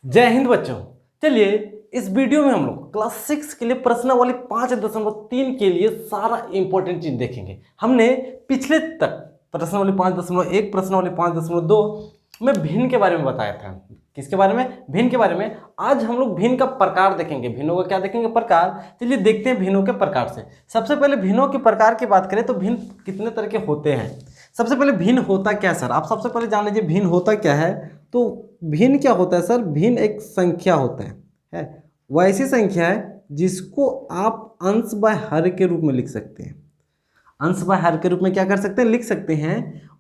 जय हिंद बच्चों। चलिए इस वीडियो में हम लोग क्लास 6 के लिए प्रश्नावली 5.3 के लिए सारा इंपॉर्टेंट चीज देखेंगे। हमने पिछले तक प्रश्नावली 5.1 प्रश्नावली 5.2 में भिन्न के बारे में बताया था। किसके बारे में? भिन्न के बारे में। आज हम लोग भिन्न का प्रकार देखेंगे। भिन्नों का क्या देखेंगे? प्रकार। चलिए देखते हैं भिन्नों के प्रकार से। सबसे पहले भिन्नों के प्रकार की बात करें तो भिन्न कितने तरह के होते हैं। सबसे पहले भिन्न होता क्या है सर? आप सबसे पहले जान लीजिए भिन्न होता क्या है। तो भिन्न क्या होता है सर? भिन्न एक संख्या होता है वह ऐसी संख्या है जिसको आप अंश बाय हर के रूप में लिख सकते हैं। अंश बाय हर के रूप में क्या कर सकते हैं? लिख सकते हैं।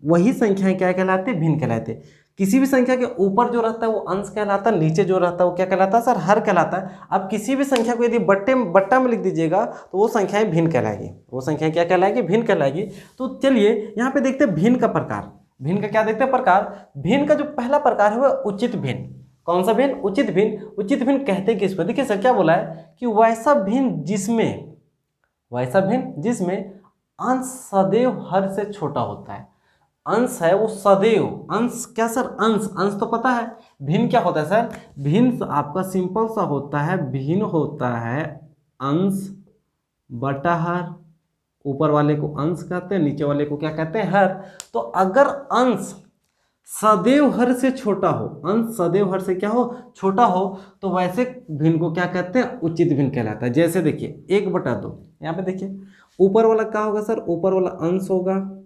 वही संख्याएं क्या कहलाते हैं? भिन्न कहलाते हैं। किसी भी संख्या के ऊपर जो रहता है वो अंश कहलाता है, नीचे जो रहता है वो क्या कहलाता है सर? हर कहलाता है। अब किसी भी संख्या को यदि बट्टा में लिख दीजिएगा तो वो संख्याएं भिन्न कहलाएगी। वो संख्याएं क्या कहलाएगी? भिन्न कहलाएगी। तो चलिए यहाँ पे देखते हैं भिन्न का प्रकार। भिन्न का क्या देखते हैं? प्रकार। भिन्न का जो पहला प्रकार है वह उचित भिन्न। कौन सा भिन्न? उचित भिन्न। उचित भिन्न कहते हैं किसको? देखिए सर क्या बोला है कि वैसा भिन्न जिसमें अंश सदैव हर से छोटा होता है। अंश है वो सदैव, अंश क्या सर? अंश तो पता है। भिन्न क्या होता है सर? भिन्न आपका सिंपल सा होता है। भिन्न होता है अंश बटा हर। ऊपर वाले को अंश कहते हैं, नीचे वाले को क्या कहते हैं? हर। तो अगर अंश सदैव हर से छोटा हो, अंश सदैव हर से क्या हो? छोटा हो, तो वैसे भिन्न को क्या कहते हैं? उचित भिन्न कहलाता है। जैसे देखिए 1/2। यहाँ पे देखिए ऊपर वाला क्या होगा सर? ऊपर वाला अंश होगा,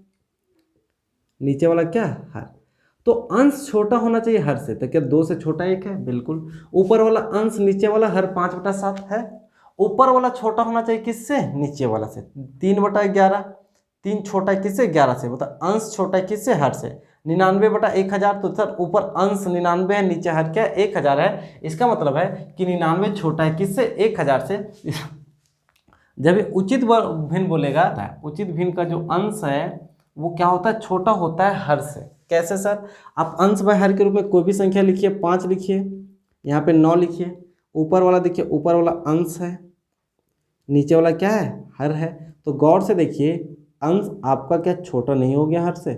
नीचे वाला क्या? हर। तो अंश छोटा होना चाहिए हर से। तो क्या 2 से छोटा 1 है? बिल्कुल। ऊपर वाला अंश नीचे वाला हर 5/7 है। ऊपर वाला छोटा होना चाहिए किससे? नीचे वाला से। 3/11। 3 छोटा है किससे? 11 से। मतलब अंश छोटा है किससे? हर से। 99/1000। तो सर ऊपर अंश 99 है, नीचे हर क्या? 1000 है। इसका मतलब है कि 99 छोटा है किससे? 1000 से। जब ये उचित भिन्न बोलेगा, उचित भिन्न का जो अंश है वो क्या होता है? छोटा होता है हर से। कैसे सर? आप अंश बाय हर के रूप में कोई भी संख्या लिखिए। 5 लिखिए, यहाँ पे 9 लिखिए। ऊपर वाला देखिए, ऊपर वाला अंश है, नीचे वाला क्या है? हर है। तो गौर से देखिए अंश आपका क्या छोटा नहीं हो गया? हर से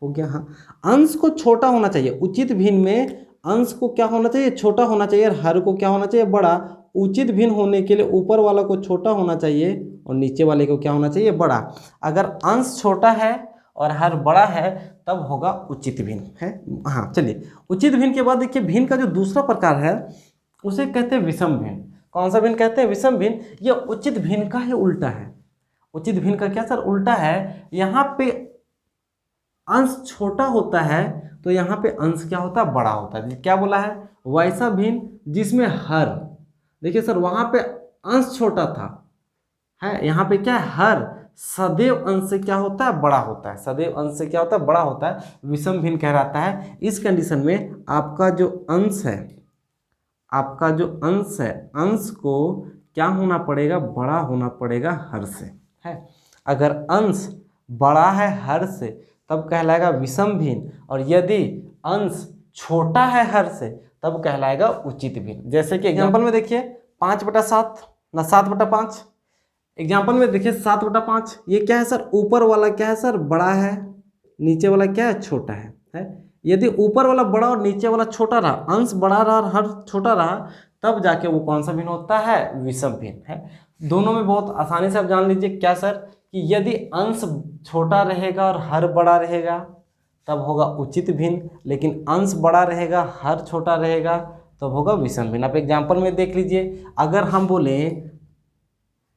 हो गया। हाँ, अंश को छोटा होना चाहिए। उचित भिन्न में अंश को क्या होना चाहिए? छोटा होना चाहिए। हर को क्या होना चाहिए? बड़ा। उचित भिन्न होने के लिए ऊपर वाला को छोटा होना चाहिए और नीचे वाले को क्या होना चाहिए? बड़ा। अगर अंश छोटा है और हर बड़ा है तब होगा उचित भिन्न है। हाँ चलिए, उचित भिन्न के बाद देखिए भिन्न का जो दूसरा प्रकार है उसे कहते हैं विषम भिन्न। कौन सा भिन्न कहते हैं? विषम भिन्न। यह उचित भिन्न का ही उल्टा है। उचित भिन्न का क्या सर? उल्टा है। यहाँ पे अंश छोटा होता है तो यहाँ पे अंश क्या होता है? बड़ा होता है। क्या बोला है? वैसा भिन्न जिसमें हर, देखिए सर वहाँ पे अंश छोटा था है, यहाँ पे क्या है? हर सदैव अंश से क्या होता है? बड़ा होता है। सदैव अंश से क्या होता है? बड़ा होता है। विषम भिन्न कहलाता है। इस कंडीशन में आपका जो अंश है, अंश को क्या होना पड़ेगा? बड़ा होना पड़ेगा हर से है। अगर अंश बड़ा है हर से तब कहलाएगा विषम भिन्न, और यदि अंश छोटा है हर से तब कहलाएगा उचित भिन्न। जैसे कि एग्जांपल में देखिए 5/7 ना 7/5। एग्जांपल में देखिए 7/5। ये क्या है सर? ऊपर वाला क्या है सर? बड़ा है, नीचे वाला क्या है? छोटा है। यदि ऊपर वाला बड़ा और नीचे वाला छोटा रहा, अंश बड़ा रहा और हर छोटा रहा, तब जाके वो कौन सा भिन्न होता है? विषम भिन्न है। दोनों में बहुत आसानी से आप जान लीजिए क्या सर, कि यदि अंश छोटा रहेगा और हर बड़ा रहेगा तब होगा उचित भिन्न, लेकिन अंश बड़ा रहेगा हर छोटा रहेगा तब होगा विषम भिन्न। आप एग्जांपल में देख लीजिए, अगर हम बोले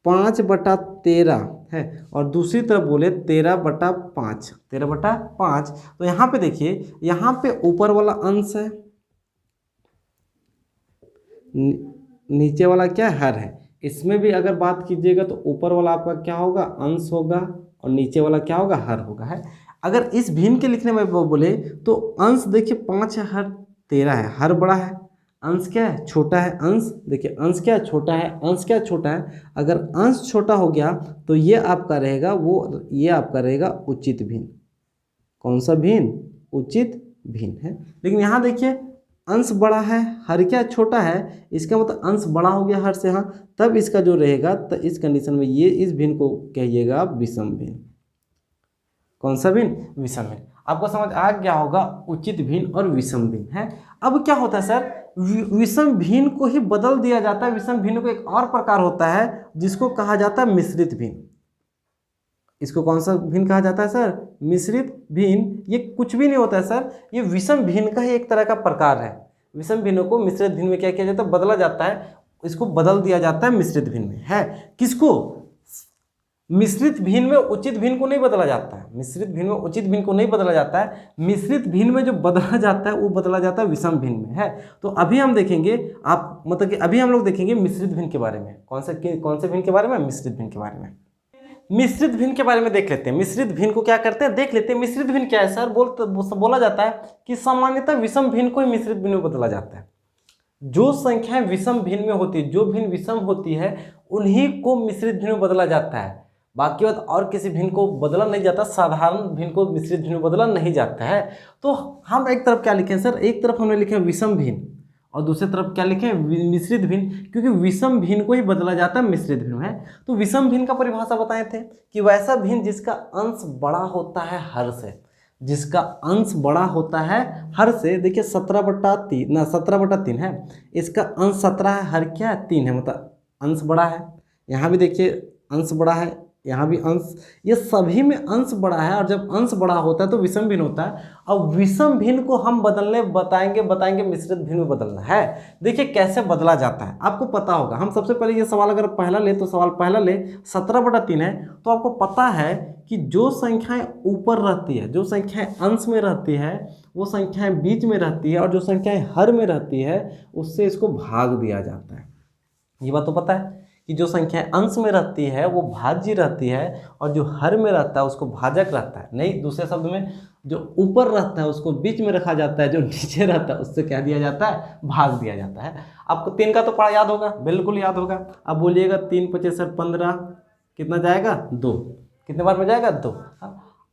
5/13 है और दूसरी तरफ बोले 13/5, तो यहाँ पे देखिए, यहाँ पे ऊपर वाला अंश है, नीचे वाला क्या? हर है। इसमें भी अगर बात कीजिएगा तो ऊपर वाला आपका क्या होगा? अंश होगा और नीचे वाला क्या होगा? हर होगा है। अगर इस भिन्न के लिखने में वो बोले तो अंश देखिए 5 है, हर 13 है, हर बड़ा है, अंश क्या है? छोटा है। अंश देखिए, अंश क्या है? छोटा है। अंश क्या? छोटा है। अगर अंश छोटा हो गया तो ये आपका रहेगा ये आपका रहेगा उचित भिन्न। कौन सा भिन्न? उचित भिन्न है। लेकिन यहाँ देखिए अंश बड़ा है, हर क्या? छोटा है। इसका मतलब अंश बड़ा हो गया हर से। हाँ, तब इसका जो रहेगा, तो इस कंडीशन में ये इस भिन्न को कहिएगा विषम भिन्न। कौन सा भिन्न? विषम भिन्न। आपको समझ आ गया होगा उचित भिन्न और विषम भिन्न है। अब क्या होता है सर, विषम भिन्न को ही बदल दिया जाता है। विषम भिन्न को एक और प्रकार होता है जिसको कहा जाता है मिश्रित भिन्न। इसको कौन सा भिन्न कहा जाता है सर, मिश्रित भिन्न। ये कुछ भी नहीं होता है सर, ये विषम भिन्न का ही एक तरह का प्रकार है। विषम भिन्नों को मिश्रित भिन्न में क्या किया जाता है, बदला जाता है, इसको बदल दिया जाता है मिश्रित भिन्न में है। किसको, मिश्रित भिन्न में उचित भिन्न को नहीं बदला जाता है। मिश्रित भिन्न में उचित भिन्न को नहीं बदला जाता है। मिश्रित भिन्न में जो बदला जाता है वो बदला जाता है विषम भिन्न में है। तो अभी हम देखेंगे, आप मतलब कि अभी हम लोग देखेंगे मिश्रित भिन्न के बारे में। कौन से भिन्न के बारे में, मिश्रित भिन्न के बारे में। मिश्रित भिन्न के बारे में देख लेते हैं। मिश्रित भिन्न को क्या करते हैं, देख लेते हैं। मिश्रित भिन्न क्या है सर, बोला जाता है कि सामान्यतः विषम भिन्न को ही मिश्रित भिन्न में बदला जाता है। जो संख्याएं विषम भिन्न में होती है, जो भिन्न विषम होती है, उन्हीं को मिश्रित भिन्न में बदला जाता है। बाकी बात और किसी भिन्न को बदला नहीं जाता, साधारण भिन्न को मिश्रित भिन्न में बदला नहीं जाता है। तो हम एक तरफ क्या लिखें सर, एक तरफ हमने लिखे विषम भिन्न और दूसरी तरफ क्या लिखें, मिश्रित भिन्न, क्योंकि विषम भिन्न को ही बदला जाता है मिश्रित भिन्न है। तो विषम भिन्न का परिभाषा बताए थे कि वैसा भिन्न जिसका अंश बड़ा होता है हर से, जिसका अंश बड़ा होता है हर से। देखिए 17/3 है, इसका अंश 17 है, हर क्या है 3 है, मतलब अंश बड़ा है। यहाँ भी देखिए अंश बड़ा है, यहाँ भी अंश, ये सभी में अंश बड़ा है। और जब अंश बड़ा होता है तो विषम भिन्न होता है। अब विषम भिन्न को हम बताएंगे मिश्रित भिन्न में बदलना है। देखिए कैसे बदला जाता है, आपको पता होगा। हम सबसे पहले ये सवाल अगर पहला ले तो सवाल पहला ले, 17/3 है, तो आपको पता है कि जो संख्याएं ऊपर रहती है, जो संख्याएं अंश में रहती है, वो संख्याएं बीच में रहती है, और जो संख्याएं हर में रहती है उससे इसको भाग दिया जाता है। ये बात तो पता है कि जो संख्या अंश में रहती है वो भाज्य रहती है, और जो हर में रहता है उसको भाजक रहता है। नहीं, दूसरे शब्द में जो ऊपर रहता है उसको बीच में रखा जाता है, जो नीचे रहता है उससे क्या दिया जाता है, भाग दिया जाता है। आपको 3 का तो पढ़ा याद होगा, बिल्कुल याद होगा। अब बोलिएगा 3 × 5 = 15, कितना जाएगा 2, कितने बार में जाएगा 2।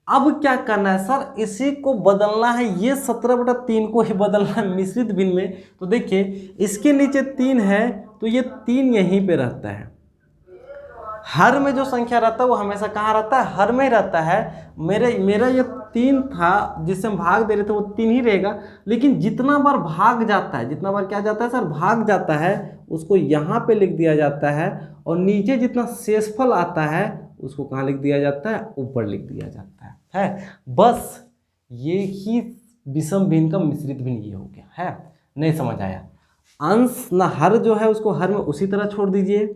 अब क्या करना है सर, इसी को बदलना है, ये 17/3 को ही बदलना है मिश्रित भिन्न में। तो देखिए इसके नीचे 3 है तो ये 3 यहीं पे रहता है। हर में जो संख्या रहता है वो हमेशा कहाँ रहता है, हर में ही रहता है। मेरा ये 3 था जिससे हम भाग दे रहे थे, वो 3 ही रहेगा। लेकिन जितना बार भाग जाता है, जितना बार क्या जाता है सर, भाग जाता है, उसको यहाँ पे लिख दिया जाता है। और नीचे जितना शेषफल आता है उसको कहाँ लिख दिया जाता है, ऊपर लिख दिया जाता है। बस ये ही विषम भिन्न का मिश्रित भिन्न ये हो गया है। नहीं समझ आया, अंश ना हर जो है उसको हर में उसी तरह छोड़ दीजिए,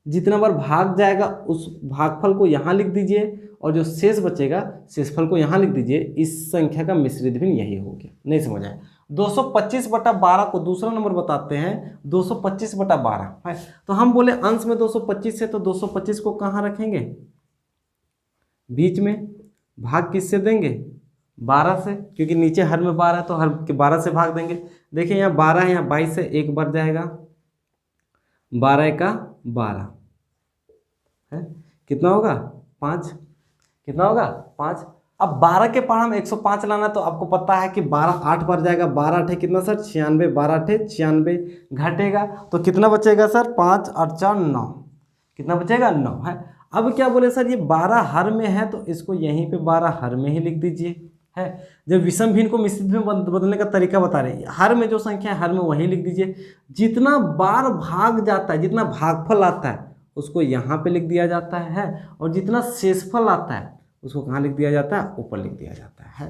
जितना बार भाग जाएगा उस भागफल को यहाँ लिख दीजिए, और जो शेष बचेगा शेषफल को यहाँ लिख दीजिए। इस संख्या का मिश्रित भिन्न यही हो गया। नहीं समझ आया। 225/12 को दूसरा नंबर बताते हैं, 225/12 है। तो हम बोले अंश में 225 है, तो 225 को कहाँ रखेंगे, बीच में। भाग किससे देंगे, 12 से, क्योंकि नीचे हर में 12 है तो हर के 12 से भाग देंगे। देखिए यहाँ 12 है, यहाँ 22 से 1 बार जाएगा, 12 × 12 है, कितना होगा 5, कितना होगा 5। अब 12 के पार हम 105 लाना, तो आपको पता है कि 12 8 बार जाएगा, 12 8 कितना सर 96, 12 8 96 घटेगा तो कितना बचेगा सर, 5 और 4 9, कितना बचेगा 9 है। अब क्या बोले सर, ये 12 हर में है तो इसको यहीं पे 12 हर में ही लिख दीजिए है। जब विषम भिन्न को मिश्रित भिन्न में बदलने का तरीका बता रहे हैं, हर में जो संख्या है हर में वही लिख दीजिए। जितना बार भाग जाता है, जितना भागफल आता है उसको यहाँ पे लिख दिया जाता है, और जितना शेषफल आता है उसको कहाँ लिख दिया जाता है, ऊपर लिख दिया जाता है।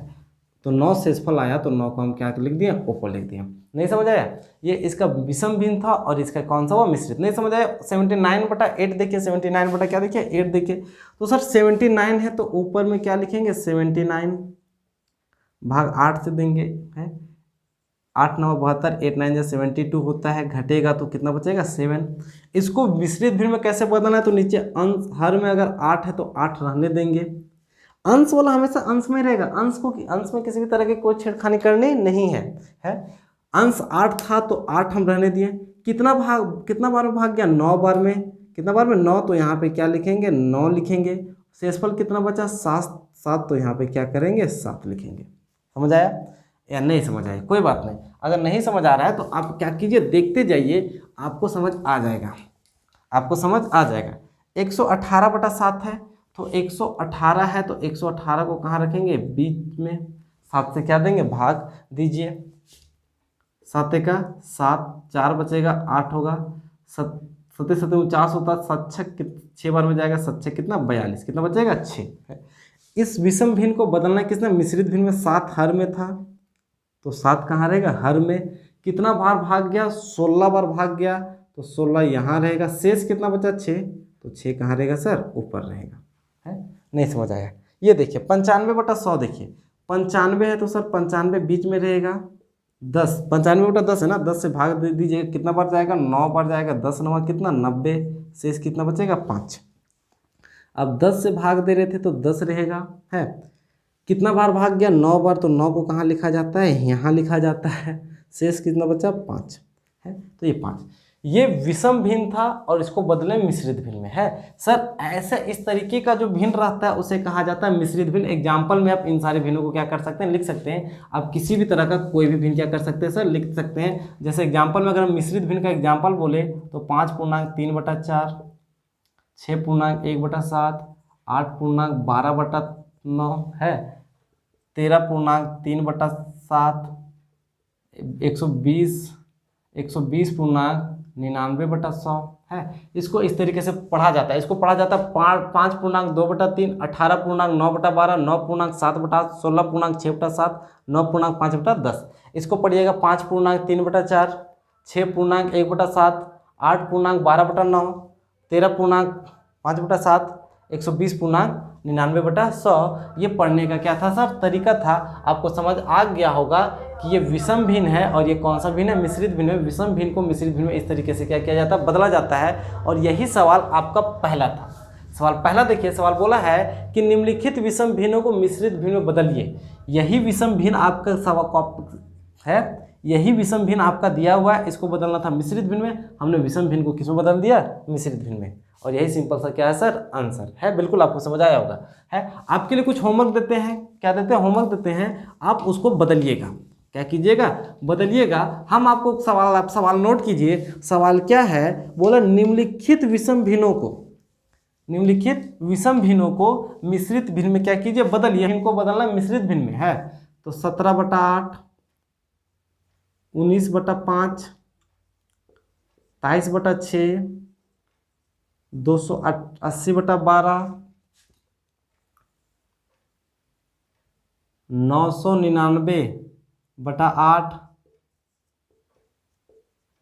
तो 9 शेषफल आया तो 9 को हम क्या लिख दिए, ऊपर लिख दिए। नहीं समझ आया, ये इसका विषम भिन्न था और इसका कौन सा हुआ, मिश्रित। नहीं समझ आया। 79/8 देखिए, 79 क्या देखिए 8 देखिए। तो सर 79 है तो ऊपर में क्या लिखेंगे, 79 भाग 8 से देंगे है, 8 9 72, 8 9 72 होता है, घटेगा तो कितना बचेगा 7। इसको मिश्रित भिन्न में कैसे बदलना है, तो नीचे अंश हर में अगर 8 है तो 8 रहने देंगे। अंश वाला हमेशा अंश में रहेगा, अंश में किसी भी तरह की कोई छेड़खानी करनी नहीं है। अंश 8 था तो 8 हम रहने दिए। कितना बार में भाग गया, 9 बार में। कितना बार में 9, तो यहाँ पे क्या लिखेंगे 9 लिखेंगे। शेषफल कितना बचा 7, तो यहाँ पे क्या करेंगे 7 लिखेंगे। समझ आया या नहीं समझ आया, कोई बात नहीं। अगर नहीं समझ आ रहा है तो आप क्या कीजिए, देखते जाइए, आपको समझ आ जाएगा, आपको समझ आ जाएगा। 118/7 है तो 118 है तो 118 को कहाँ रखेंगे, बीच में। 7 से क्या देंगे, भाग दीजिए। 7 का 7, 4 बचेगा, 8 होगा, 7 7 49 होता, 7 6 बार में जाएगा, 7 कितना 42, कितना बचेगा 6। इस विषम भिन्न को बदलना किसने, मिश्रित भिन्न में 7 हर में था, तो 7 कहाँ रहेगा, हर में। कितना बार भाग गया, 16 बार भाग गया, तो 16 यहाँ रहेगा, शेष कितना बचा 6, तो 6 कहाँ रहेगा सर, ऊपर रहेगा। है, नहीं समझ आया। ये देखिए 95/100, देखिए 95 है तो सर 95 बीच में रहेगा, 10 95/10 है ना, 10 से भाग दे दीजिए, कितना बार जाएगा, 9 बार जाएगा, 10 9 कितना 90, शेष कितना बचेगा 5। अब 10 से भाग दे रहे थे तो 10 रहेगा, है कितना बार भाग गया, 9 बार, तो 9 को कहाँ लिखा जाता है, यहाँ लिखा जाता है, शेष कितना बचा 5, है तो ये 5। ये विषम भिन्न था और इसको बदले मिश्रित भिन्न में। है सर, ऐसे इस तरीके का जो भिन्न रहता है उसे कहा जाता है मिश्रित भिन्न। एग्जाम्पल में आप इन सारे भिन्नों को क्या कर सकते हैं, लिख सकते हैं। आप किसी भी तरह का कोई भी भिन्न क्या कर सकते हैं सर, लिख सकते हैं। जैसे एग्जाम्पल में अगर हम मिश्रित भिन्न का एग्जाम्पल बोले तो 5.3/4, 6.1/7, 8.12/9 है, 13.3/7, 120.99/100 है। इसको इस तरीके से पढ़ा जाता है। इसको पढ़ा जाता है 5.2/3, 18.9/12, 9.7/8, 16.6/7, 9.5/10। इसको पढ़िएगा 5.3/4, 6.1/7, 8.12/9, 13.5/7, 120.99/100। ये पढ़ने का क्या था सर, तरीका था। आपको समझ आ गया होगा कि ये विषम भिन्न है और ये कौन सा भिन्न है, मिश्रित भिन्न है। विषम भिन्न को मिश्रित भिन्न में इस तरीके से क्या किया जाता है, बदला जाता है। और यही सवाल आपका पहला था। सवाल पहला देखिए, सवाल बोला है कि निम्नलिखित विषम भिन्नों को मिश्रित भिन्न में बदलिए। यही विषम भिन्न आपका सवाल है, यही विषम भिन्न आपका दिया हुआ है, इसको बदलना था मिश्रित भिन्न में। हमने विषम भिन्न को किसमें बदल दिया, मिश्रित भिन्न में। और यही सिंपल सा क्या है सर, आंसर है। बिल्कुल आपको समझ आया होगा। है, आपके लिए कुछ होमवर्क देते हैं, क्या देते हैं, होमवर्क देते हैं। आप उसको बदलिएगा, क्या कीजिएगा, बदलिएगा। हम आपको सवाल, आप सवाल नोट कीजिए। सवाल क्या है, बोला निम्नलिखित विषम भिन्नों को, निम्नलिखित विषम भिन्नों को मिश्रित भिन्न में क्या कीजिए, बदलिए। इनको बदलना मिश्रित भिन्न में है तो 17/8, 19/5, 23/6, 280/12, 999/8,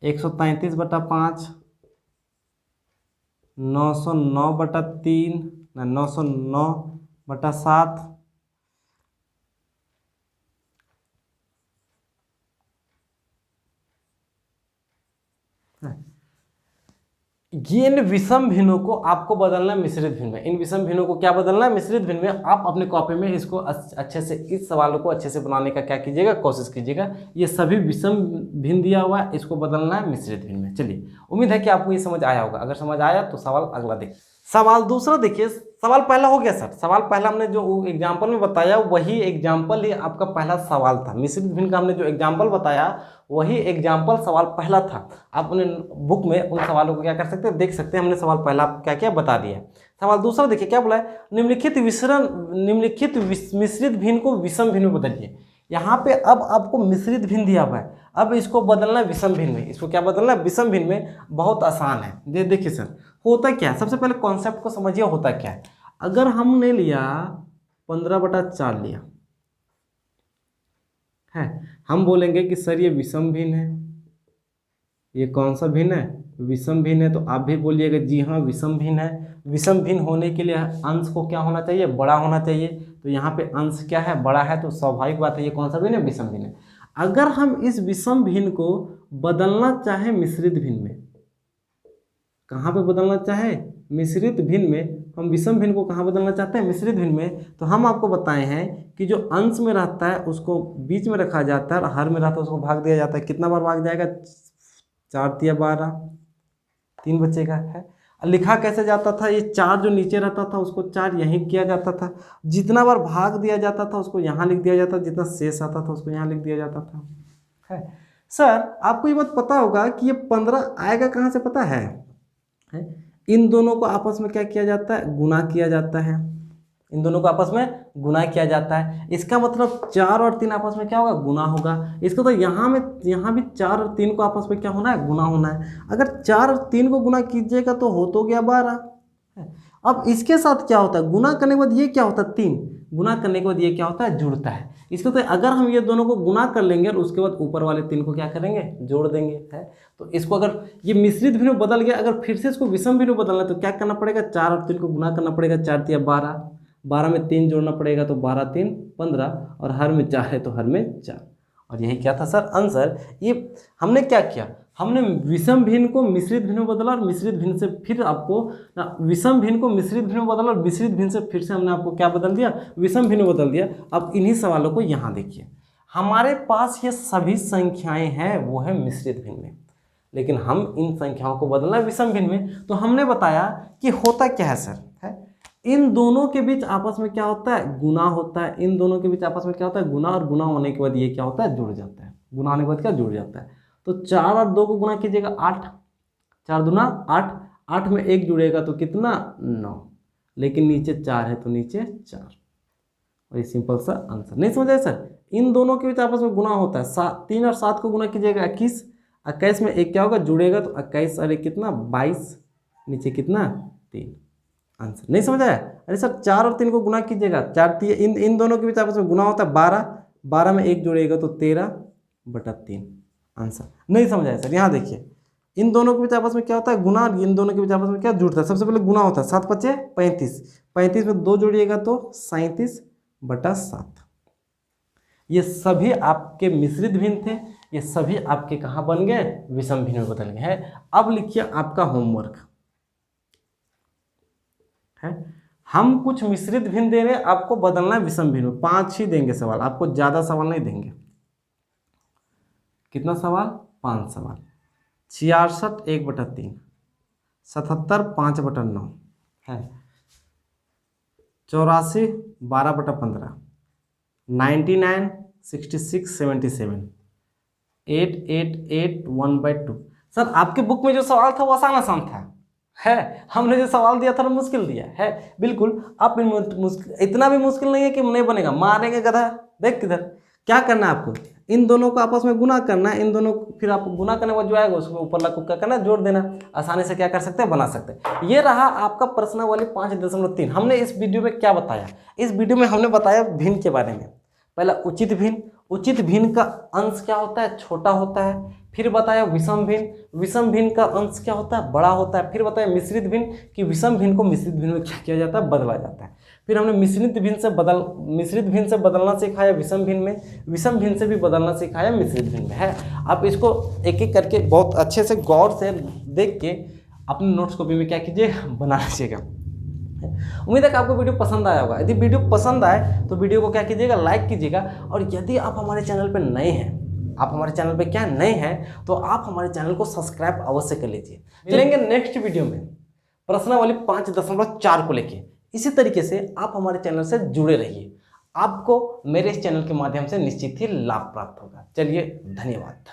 133/5, 909/3, 909/7, ये इन विषम भिन्नों को आपको बदलना है मिश्रित भिन्न में। इन विषम भिन्नों को क्या बदलना है, मिश्रित भिन्न में। आप अपने कॉपी में इसको अच्छे से, इस सवालों को अच्छे से बनाने का क्या कीजिएगा, कोशिश कीजिएगा। ये सभी विषम भिन्न दिया हुआ है, इसको बदलना है मिश्रित भिन्न में। चलिए, उम्मीद है कि आपको ये समझ आया होगा। अगर समझ आया तो सवाल अगला देखिए। सवाल दूसरा देखिए। सवाल पहला हो गया सर, सवाल पहला हमने जो एग्जाम्पल में बताया वही एग्जाम्पल ही आपका पहला सवाल था। मिश्रित भिन्न का हमने जो एग्जाम्पल बताया वही एग्जाम्पल सवाल पहला था। आप अपने बुक में उन सवालों को क्या कर सकते हैं, देख सकते हैं। हमने सवाल पहला क्या क्या बता दिया। सवाल दूसरा देखिए क्या बोला है, निम्नलिखित मिश्रित भिन्न को विषम भिन्न में बदलिए। यहाँ पे अब आपको मिश्रित भिन्न दिया हुआ है, अब इसको बदलना है विषम भिन्न में। इसको क्या बदलना है, विषम भिन्न में। बहुत आसान है। देखिए सर, होता क्या है, सबसे पहले कॉन्सेप्ट को समझिए। होता क्या है, अगर हमने लिया 15/4 लिया है, हम बोलेंगे कि सर ये विषम भिन्न है। ये कौन सा भिन्न है, विषम भिन्न है। तो आप भी बोलिएगा जी हाँ विषम भिन्न है। विषम भिन्न होने के लिए अंश को क्या होना चाहिए, बड़ा होना चाहिए। तो यहाँ पे अंश क्या है, बड़ा है, तो स्वाभाविक बात है ये कौन सा भिन्न है, विषम भिन्न है। अगर हम इस विषम भिन्न को बदलना चाहे मिश्रित भिन्न में, कहाँ पे बदलना चाहे, मिश्रित भिन्न में। हम विषम भिन्न को कहाँ बदलना चाहते हैं, मिश्रित भिन्न में। तो हम आपको बताए हैं कि जो अंश में रहता है उसको बीच में रखा जाता है और हर में रहता है उसको भाग दिया जाता है। कितना बार भाग जाएगा, 4 × 12, 3 बचेगा। है, लिखा कैसे जाता था, ये 4 जो नीचे रहता था उसको 4 यहीं किया जाता था। जितना बार भाग दिया जाता था उसको यहाँ लिख दिया जाता, जितना शेष आता था उसको यहाँ लिख दिया जाता था। है सर, आपको ये बात पता होगा कि ये 15 आएगा कहाँ से, पता है? इन दोनों को आपस में क्या किया जाता है, गुना किया जाता है। इन दोनों को आपस में गुना किया जाता है। इसका मतलब 4 और 3 आपस में क्या होगा, गुना होगा। इसको तो यहाँ भी 4 और 3 को आपस में क्या होना है, गुना होना है। अगर 4 और 3 को गुना कीजिएगा तो हो तो गया 12। अब इसके साथ क्या होता है, गुना करने के बाद ये क्या होता है, 3, गुना करने के बाद ये क्या होता है, जुड़ता है। इसको तो अगर हम ये दोनों को गुना कर लेंगे और उसके बाद ऊपर वाले 3 को क्या करेंगे, जोड़ देंगे, है। तो इसको अगर ये मिश्रित भिन्न में बदल गया, अगर फिर से इसको विषम भिन्न में बदलना है तो क्या करना पड़ेगा, 4 और 3 को गुना करना पड़ेगा, 4 तिया 12, 12 में 3 जोड़ना पड़ेगा तो 12 3 15, और हर में 4 है तो हर में 4। और यही क्या था सर, आंसर। ये हमने क्या किया, हमने विषम भिन्न को मिश्रित भिन्न में बदला और मिश्रित भिन्न से फिर आपको विषम भिन्न को मिश्रित भिन्न में बदला और मिश्रित भिन्न से फिर से हमने आपको क्या बदल दिया, विषम भिन्न में बदल दिया। अब इन्हीं सवालों को यहाँ देखिए, हमारे पास ये सभी संख्याएं हैं वो है मिश्रित भिन्न में, लेकिन हम इन संख्याओं को बदलना है विषम भिन्न में। तो हमने बताया कि होता क्या है सर, है इन दोनों के बीच आपस में क्या होता है, गुना होता है। इन दोनों के बीच आपस में क्या होता है, गुना, और गुना होने के बाद ये क्या होता है, जुड़ जाता है। गुना होने के बाद क्या, जुड़ जाता है। तो 4 और 2 को गुना कीजिएगा 8, 4 दूना 8, 8 में 1 जुड़ेगा तो कितना, 9, लेकिन नीचे 4 है तो नीचे 4। और ये सिंपल सा आंसर। नहीं समझ आया सर, इन दोनों के बीच आपस में गुना होता है। 3 और 7 को गुना कीजिएगा 21, 21 में 1 क्या होगा, जुड़ेगा तो 21 और 1 कितना, 22, नीचे कितना, 3। आंसर नहीं समझ आया। अरे सर 4 और 3 को गुना कीजिएगा, 4 इन दोनों के बीच आपस में गुना होता है 12, 12 में 1 जोड़ेगा तो 13/3। आंसर नहीं समझ आया सर। यहाँ देखिए, इन दोनों के बीच आपस में क्या होता है, गुना, इन दोनों के बीच आपस में क्या जुड़ता है। सबसे पहले गुना होता है, 7 5 35, 35 में 2 जोड़िएगा तो 37/7। ये सभी आपके मिश्रित भिन्न थे, ये सभी आपके कहाँ बन गए, विषम भिन्न में बदल गए हैं। अब लिखिए आपका होमवर्क है, हम कुछ मिश्रित भिन्न दे रहे हैं, आपको बदलना है विषम भिन्न में। 5 ही देंगे सवाल, आपको ज़्यादा सवाल नहीं देंगे। कितना सवाल, 5 सवाल। 66 1/3, 77 5/9 है, 84 12/15, 99 66 77, 8 8 8 1/2। सर आपके बुक में जो सवाल था वो आसान था, है। हमने जो सवाल दिया था वो मुश्किल दिया है, बिल्कुल। आप इतना भी मुश्किल नहीं है कि नहीं बनेगा, मारेंगे गधा। देख किधर, क्या करना है आपको, इन दोनों को आपस में गुना करना है, इन दोनों फिर आपको गुना करने के बाद जो आएगा उसको ऊपर ला क्या करना है, जोड़ देना। आसानी से क्या कर सकते हैं, बना सकते हैं। ये रहा आपका प्रश्नावली 5.3। हमने इस वीडियो में क्या बताया, इस वीडियो में हमने बताया भिन्न के बारे में। पहला उचित भिन्न, उचित भिन्न का अंश क्या होता है, छोटा होता है। फिर बताया विषम भिन्न, विषम भिन्न का अंश क्या होता है, बड़ा होता है। फिर बताया मिश्रित भिन्न कि विषम भिन्न को मिश्रित भिन्न में क्या किया जाता है, बदला जाता है। फिर हमने मिश्रित भिन्न से बदलना सिखाया विषम भिन्न में, विषम भिन्न से भी बदलना सिखाया मिश्रित भिन्न में, है। आप इसको एक एक करके बहुत अच्छे से गौर से देख के अपने नोट्स कॉपी में क्या कीजिए, बना लीजिएगा। उम्मीद है कि आपको वीडियो पसंद आया होगा। यदि वीडियो पसंद आए तो वीडियो को क्या कीजिएगा, लाइक कीजिएगा। और यदि आप हमारे चैनल पर नए हैं, आप हमारे चैनल पे क्या नए हैं, तो आप हमारे चैनल को सब्सक्राइब अवश्य कर लीजिए। मिलेंगे नेक्स्ट वीडियो में प्रश्नावली 5.4 को लेके। इसी तरीके से आप हमारे चैनल से जुड़े रहिए, आपको मेरे इस चैनल के माध्यम से निश्चित ही लाभ प्राप्त होगा। चलिए, धन्यवाद।